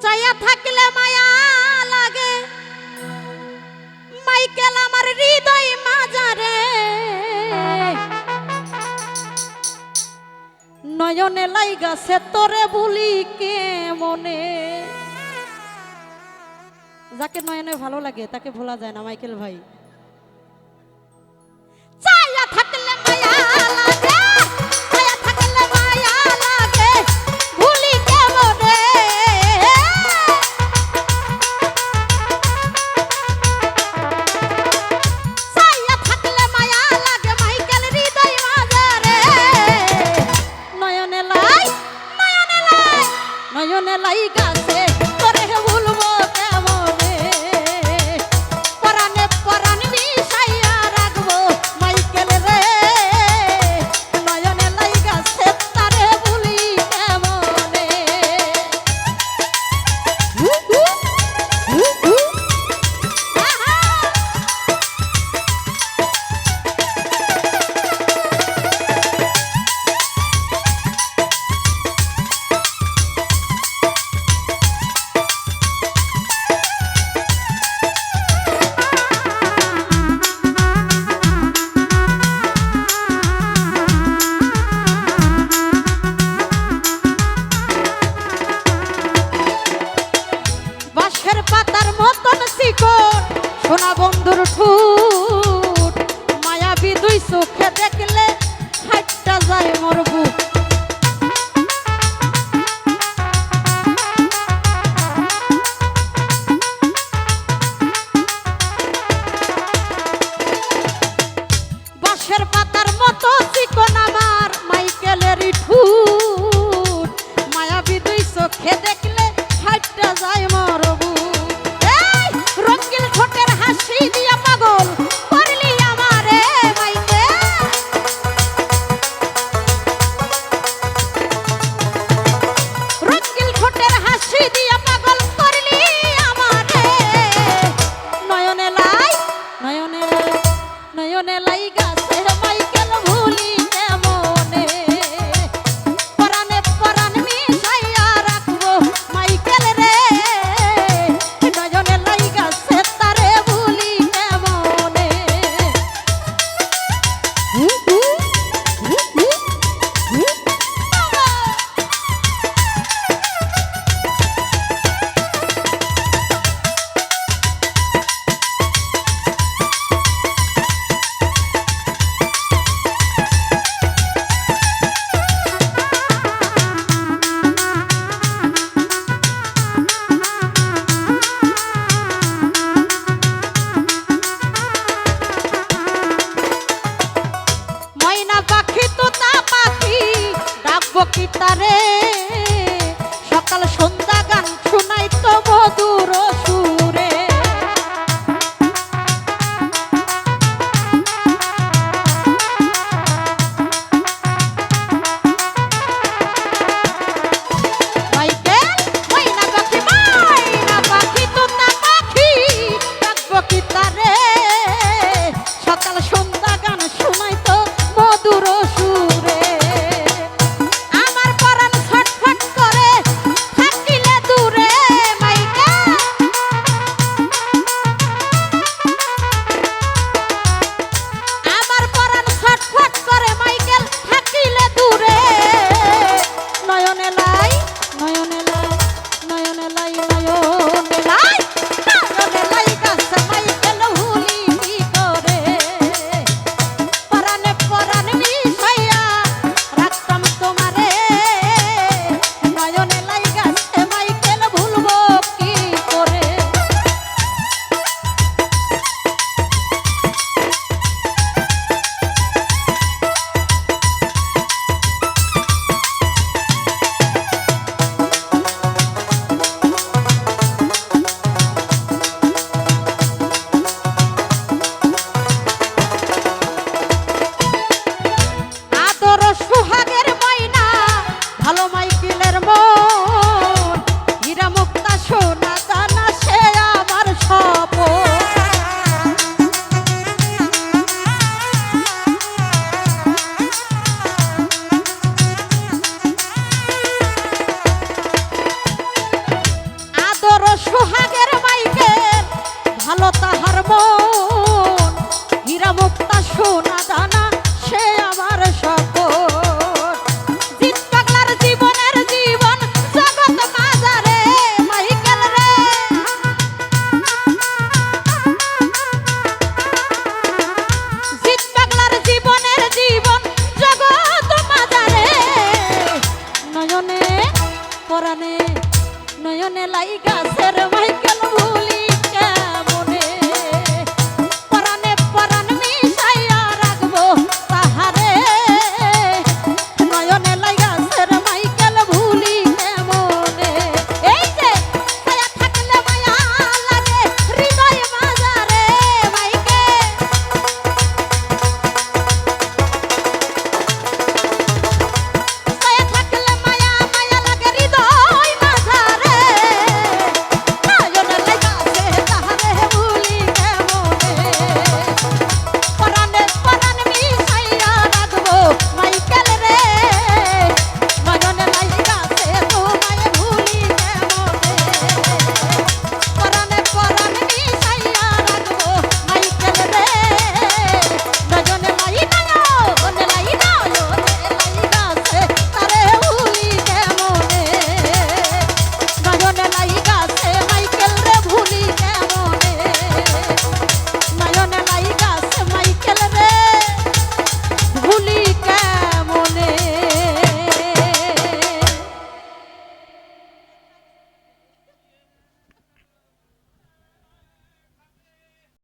চাইয়া থাকলে মায়া লাগে মাইকেল আমার হৃদয় মাজারে নয়নে লাইগাছে তোরে বলি কে মনে। যাকে নয়নে ভালো লাগে তাকে ভোলা যায় না মাইকেল ভাই। চাইয়া থাকলে মায়া লাগে চাইয়া থাকলে মায়া লাগে ভুলি কে মনে। চাইয়া থাকলে মায়া লাগে মাইকেল হৃদয় মাঝারে নয়নে লাই নয়নে লাই গাছে তোরে ভুলবো কেমনে। পরাণে পরাণ মিশাইয়া রাখবো মাইকেল রে নয়নে লাই গাছে তারে ভুলি কেমনে। বাঁশের পাতার মতন শিকড় সোনা বন্ধুর ঠুট মায়াবী দুই চোখে দেখলে হাইটটা যায় মোর বুক। বাঁশের পাতার মতো চিকন আমার মাইকেলের ঠুট মায়াবী দুই চোখে দেখলে হাইটটা যায় মোর বুক। এই রঙিন ঠোঁটের হাসি দিয়া পাগল করলি আমারে মাইকেল। রঙিন ঠোঁটের হাসি দিয়া পাগল করলি আমারে নয়নে লাই নয়নে লাই গাছে মাইকেল ভুলি কেমনে। পরাণে পরাণ মিশাইয়া রাখবো মাইকেল রে নয়নে লাই গাছে তারে ভুলি কেমনে। ময়না পাখি তোতা পাখি ডাকবো কি তারে